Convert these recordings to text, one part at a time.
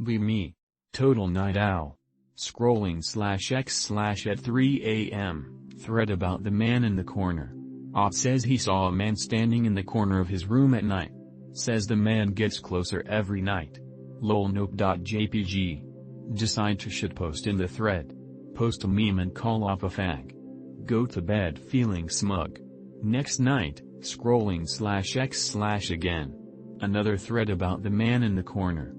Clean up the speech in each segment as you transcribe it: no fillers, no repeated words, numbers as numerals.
Be me. Total night owl. Scrolling/X/ at 3 a.m. Thread about the man in the corner. Op says he saw a man standing in the corner of his room at night. Says the man gets closer every night. lolnope.jpg. Decide to shitpost in the thread. Post a meme and call Op a fag. Go to bed feeling smug. Next night, scrolling/X/ again. Another thread about the man in the corner.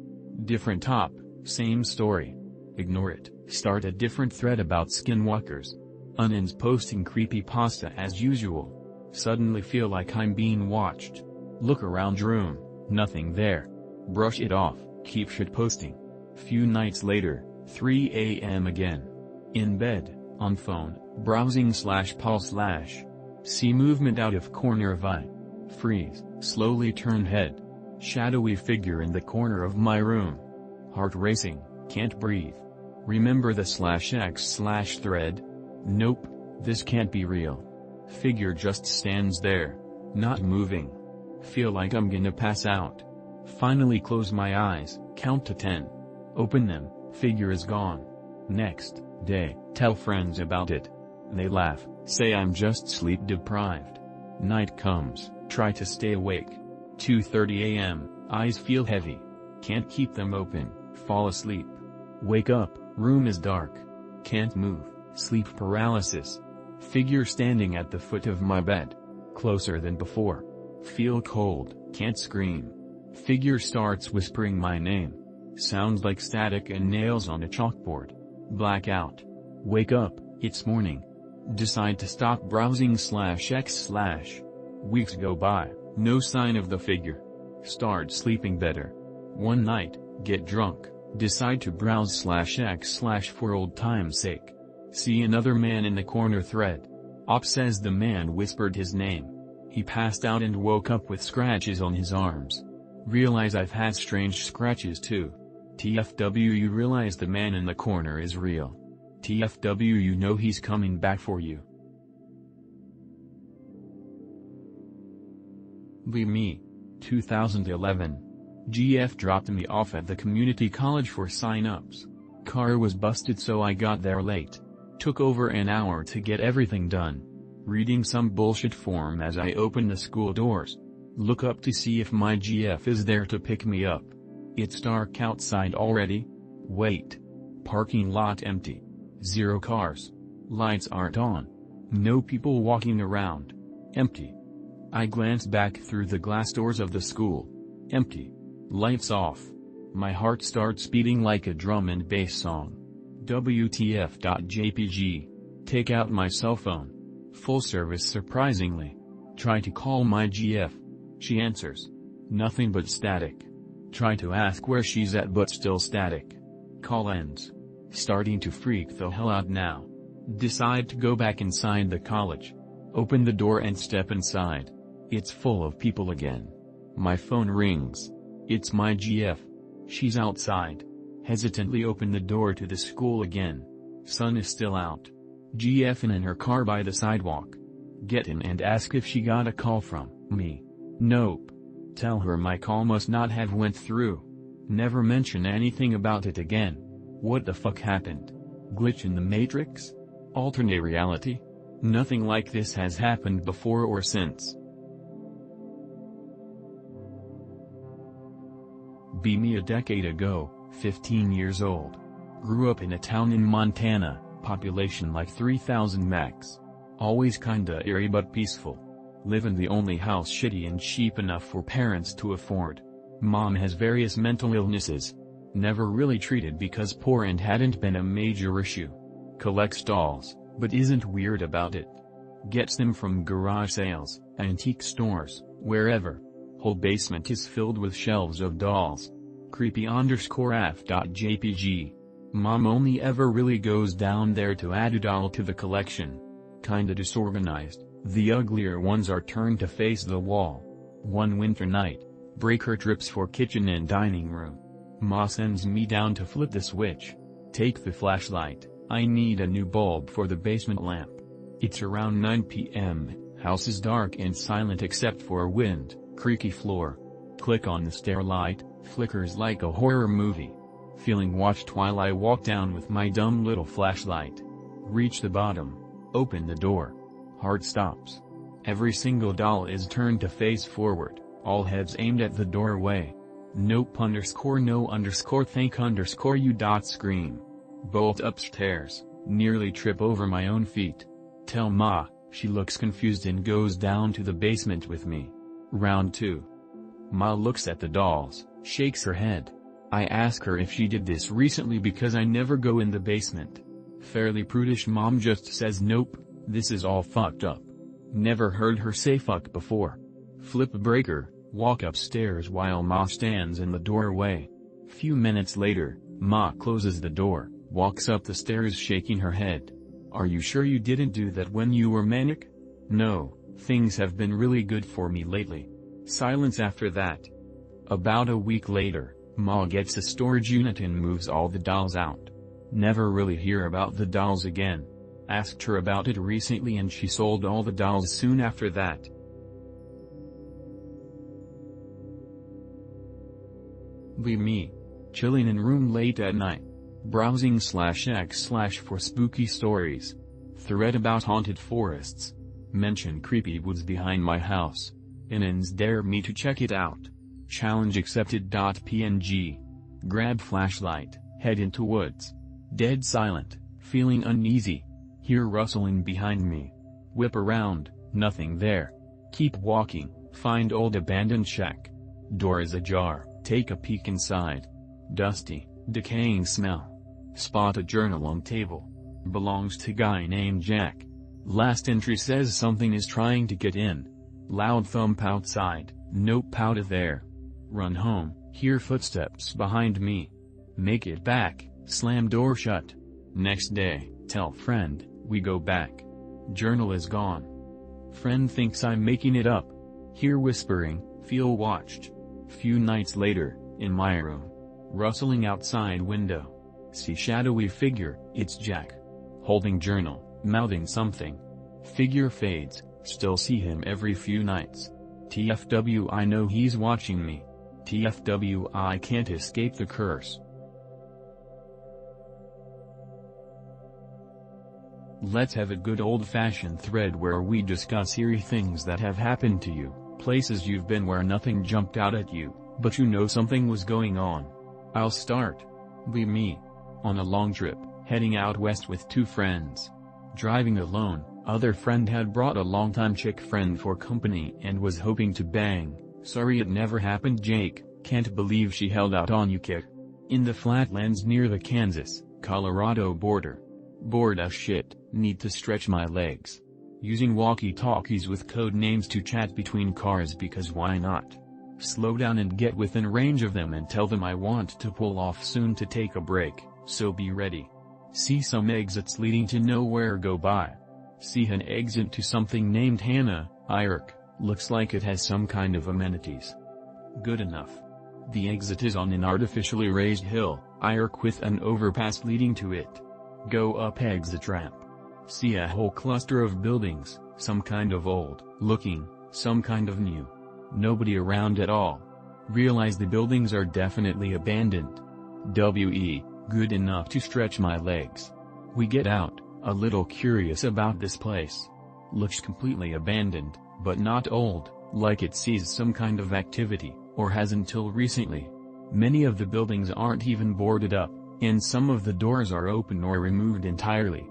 Different top, same story. Ignore it, start a different thread about skinwalkers. Onions posting creepypasta as usual. Suddenly feel like I'm being watched. Look around room, nothing there. Brush it off, keep shitposting. Few nights later, 3 a.m. again. In bed, on phone, browsing/pause/. See movement out of corner of eye. Freeze, slowly turn head. Shadowy figure in the corner of my room. Heart racing, can't breathe. Remember the /X/ thread? Nope, this can't be real. Figure just stands there, not moving. Feel like I'm gonna pass out. Finally close my eyes, count to 10. Open them, figure is gone. Next day, tell friends about it. They laugh, say I'm just sleep deprived. Night comes, try to stay awake. 2:30 a.m., eyes feel heavy. Can't keep them open, fall asleep. Wake up, room is dark. Can't move, sleep paralysis. Figure standing at the foot of my bed. Closer than before. Feel cold, can't scream. Figure starts whispering my name. Sounds like static and nails on a chalkboard. Blackout. Wake up, it's morning. Decide to stop browsing/X/. Weeks go by, no sign of the figure. Start sleeping better. One night, get drunk, decide to browse/X/ for old time's sake. See another man in the corner thread. Op says the man whispered his name. He passed out and woke up with scratches on his arms. Realize I've had strange scratches too. TFW, you realize the man in the corner is real. TFW, you know he's coming back for you. Be me. 2011. GF dropped me off at the community college for sign-ups. Car was busted so I got there late. Took over an hour to get everything done. Reading some bullshit form as I open the school doors. Look up to see if my GF is there to pick me up. It's dark outside already. Wait. Parking lot empty. Zero cars. Lights aren't on. No people walking around. Empty. I glance back through the glass doors of the school. Empty. Lights off. My heart starts beating like a drum and bass song. WTF.jpg. Take out my cell phone. Full service surprisingly. Try to call my GF. She answers. Nothing but static. Try to ask where she's at but still static. Call ends. Starting to freak the hell out now. Decide to go back inside the college. Open the door and step inside. It's full of people again. My phone rings. It's my GF. She's outside. Hesitantly open the door to the school again. Sun is still out. GF in her car by the sidewalk. Get in and ask if she got a call from me. Nope. Tell her my call must not have went through. Never mention anything about it again. What the fuck happened? Glitch in the Matrix? Alternate reality? Nothing like this has happened before or since. Be me a decade ago, 15 years old. Grew up in a town in Montana, population like 3,000 max. Always kinda eerie but peaceful. Live in the only house shitty and cheap enough for parents to afford. Mom has various mental illnesses. Never really treated because poor and hadn't been a major issue. Collects dolls, but isn't weird about it. Gets them from garage sales, antique stores, wherever. Whole basement is filled with shelves of dolls. Creepy_af.jpg. Mom only ever really goes down there to add a doll to the collection. Kinda disorganized, the uglier ones are turned to face the wall. One winter night, breaker trips for kitchen and dining room. Ma sends me down to flip the switch. Take the flashlight, I need a new bulb for the basement lamp. It's around 9 p.m, house is dark and silent except for wind, creaky floor. Click on the stair light, flickers like a horror movie. feeling watched while I walk down with my dumb little flashlight. Reach the bottom. Open the door. Heart stops. Every single doll is turned to face forward, all heads aimed at the doorway. Nope _no_ thank _ you. Scream. Bolt upstairs, nearly trip over my own feet. Tell Ma, she looks confused and goes down to the basement with me. Round 2. Ma looks at the dolls, shakes her head. I ask her if she did this recently because I never go in the basement. Fairly prudish mom just says nope, this is all fucked up. Never heard her say fuck before. Flip breaker, walk upstairs while Ma stands in the doorway. Few minutes later, Ma closes the door, walks up the stairs shaking her head. Are you sure you didn't do that when you were manic? No, things have been really good for me lately. Silence after that. About a week later, Ma gets a storage unit and moves all the dolls out. Never really hear about the dolls again. Asked her about it recently and she sold all the dolls soon after that. Be me. Chilling in room late at night. Browsing /x/ for spooky stories. Thread about haunted forests. Mention creepy woods behind my house. Inins dare me to check it out. Challenge accepted. PNG. Grab flashlight, head into woods. Dead silent, feeling uneasy. Hear rustling behind me. Whip around, nothing there. Keep walking, find old abandoned shack. Door is ajar, take a peek inside. Dusty, decaying smell. Spot a journal on table. Belongs to guy named Jack. Last entry says something is trying to get in. Loud thump outside, nope out of there. Run home, hear footsteps behind me. Make it back, slam door shut. Next day, tell friend, we go back. Journal is gone. Friend thinks I'm making it up. Hear whispering, feel watched. Few nights later, in my room. Rustling outside window. See shadowy figure, it's Jack. Holding journal, mouthing something. Figure fades, still see him every few nights. TFW I know he's watching me. TFW I can't escape the curse. Let's have a good old-fashioned thread where we discuss eerie things that have happened to you, places you've been where nothing jumped out at you, but you know something was going on. I'll start. Be me. On a long trip, heading out west with 2 friends. Driving alone, other friend had brought a longtime chick friend for company and was hoping to bang. Sorry it never happened Jake, can't believe she held out on you kid. In the flatlands near the Kansas-Colorado border. Bored as shit, need to stretch my legs. Using walkie-talkies with code names to chat between cars because why not? Slow down and get within range of them and tell them I want to pull off soon to take a break, so be ready. See some exits leading to nowhere go by. See an exit to something named Hannah, Irk, looks like it has some kind of amenities. Good enough. The exit is on an artificially raised hill, Irk with an overpass leading to it. Go up exit ramp. See a whole cluster of buildings, some kind of old looking, some kind of new. Nobody around at all. Realize the buildings are definitely abandoned. Good enough to stretch my legs. We get out, a little curious about this place. Looks completely abandoned, but not old, like it sees some kind of activity, or has until recently. Many of the buildings aren't even boarded up, and some of the doors are open or removed entirely.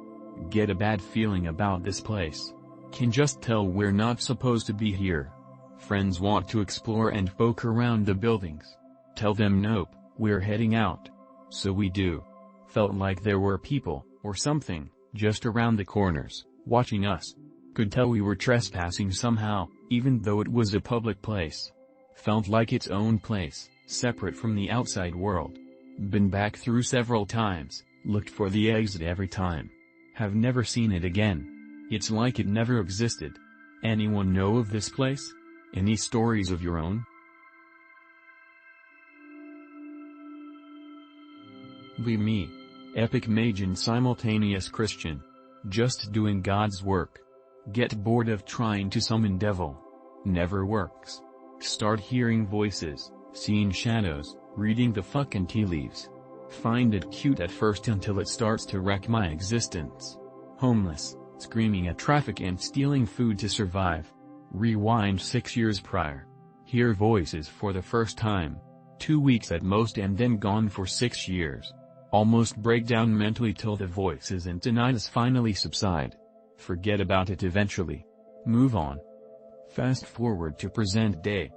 Get a bad feeling about this place. Can just tell we're not supposed to be here. Friends want to explore and poke around the buildings. Tell them nope, we're heading out. So we do. Felt like there were people, or something, just around the corners, watching us. Could tell we were trespassing somehow, even though it was a public place. Felt like its own place, separate from the outside world. Been back through several times, looked for the exit every time. Have never seen it again. It's like it never existed. Anyone know of this place? Any stories of your own? Be me. Epic mage and simultaneous Christian. Just doing God's work. Get bored of trying to summon devil. Never works. Start hearing voices, seeing shadows, reading the fucking tea leaves. Find it cute at first until it starts to wreck my existence. Homeless, screaming at traffic and stealing food to survive. Rewind 6 years prior. Hear voices for the first time. 2 weeks at most and then gone for 6 years. Almost break down mentally till the voices and tinnitus finally subside. Forget about it eventually. Move on. Fast forward to present day.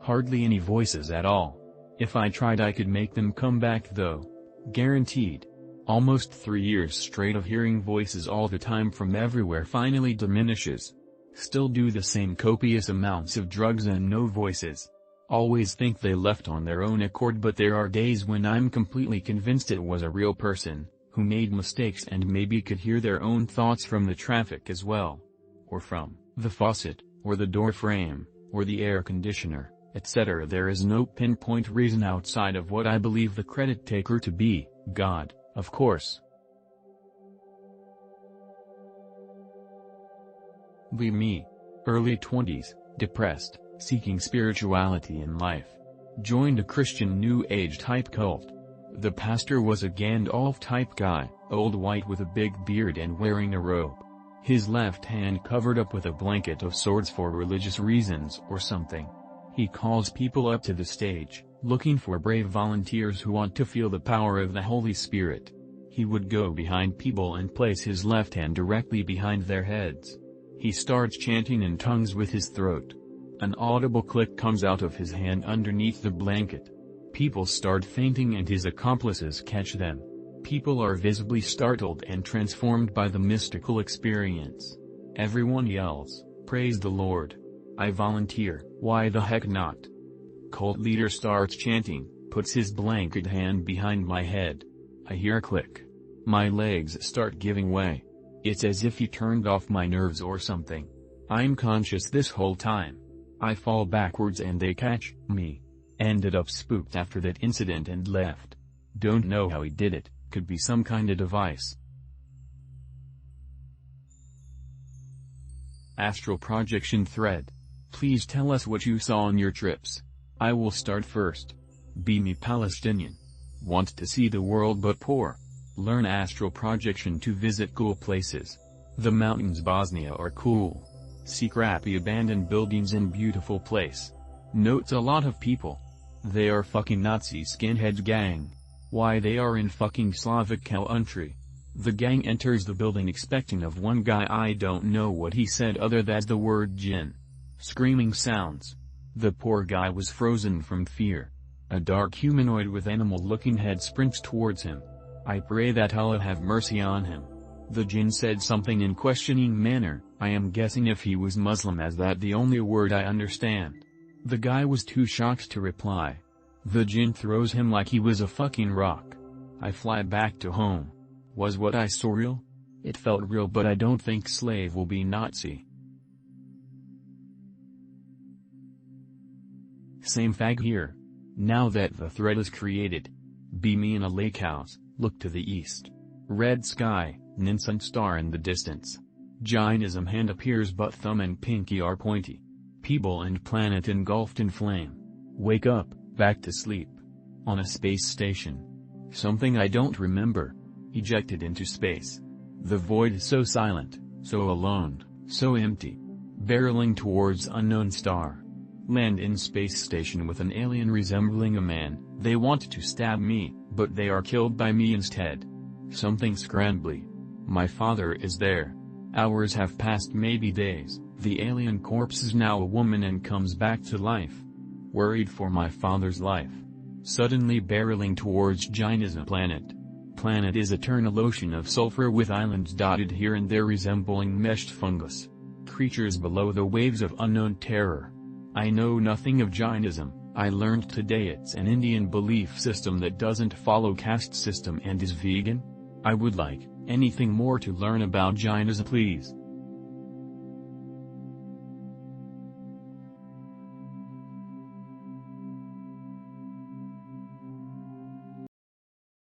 Hardly any voices at all. If I tried I could make them come back though. Guaranteed. Almost 3 years straight of hearing voices all the time from everywhere finally diminishes. Still do the same copious amounts of drugs and no voices. Always think they left on their own accord, but there are days when I'm completely convinced it was a real person, who made mistakes and maybe could hear their own thoughts from the traffic as well. Or from the faucet, or the door frame, or the air conditioner, etc. There is no pinpoint reason outside of what I believe the credit taker to be, God, of course. Be me. Early 20s, depressed, seeking spirituality in life. Joined a Christian New Age type cult. The pastor was a Gandalf type guy, old white with a big beard and wearing a robe. His left hand covered up with a blanket of swords for religious reasons or something. He calls people up to the stage, looking for brave volunteers who want to feel the power of the Holy Spirit. He would go behind people and place his left hand directly behind their heads. He starts chanting in tongues with his throat. An audible click comes out of his hand underneath the blanket. People start fainting and his accomplices catch them. People are visibly startled and transformed by the mystical experience. Everyone yells, "Praise the Lord. I volunteer, why the heck not?" Cult leader starts chanting, puts his blanket hand behind my head. I hear a click. My legs start giving way. It's as if he turned off my nerves or something. I'm conscious this whole time. I fall backwards and they catch me. Ended up spooked after that incident and left. Don't know how he did it, could be some kind of device. Astral projection thread. Please tell us what you saw on your trips. I will start first. Be me Palestinian. Want to see the world but poor. Learn astral projection to visit cool places. The mountains Bosnia are cool. See crappy abandoned buildings in beautiful place. Notes a lot of people. They are fucking Nazi skinhead gang. Why they are in fucking Slavic country. The gang enters the building expecting of one guy, I don't know what he said other than the word jinn. Screaming sounds. The poor guy was frozen from fear. A dark humanoid with animal-looking head sprints towards him. I pray that Allah have mercy on him. The jinn said something in questioning manner, I am guessing if he was Muslim as that the only word I understand. The guy was too shocked to reply. The jinn throws him like he was a fucking rock. I fly back to home. Was what I saw real? It felt real, but I don't think slave will be Nazi. Same fag here. Now that the thread is created. Be me in a lake house, look to the east. Red sky, Ninsun star in the distance. Jainism hand appears but thumb and pinky are pointy. People and planet engulfed in flame. Wake up, back to sleep. On a space station. Something I don't remember. Ejected into space. The void is so silent, so alone, so empty. Barreling towards unknown star. Land in space station with an alien resembling a man. They want to stab me, but they are killed by me instead. Something scrambly. My father is there. Hours have passed, maybe days. The alien corpse is now a woman and comes back to life. Worried for my father's life. Suddenly barreling towards Jainism planet. Planet is eternal ocean of sulfur with islands dotted here and there resembling meshed fungus. Creatures below the waves of unknown terror. I know nothing of Jainism. I learned today it's an Indian belief system that doesn't follow caste system and is vegan. I would like anything more to learn about Jainism, please.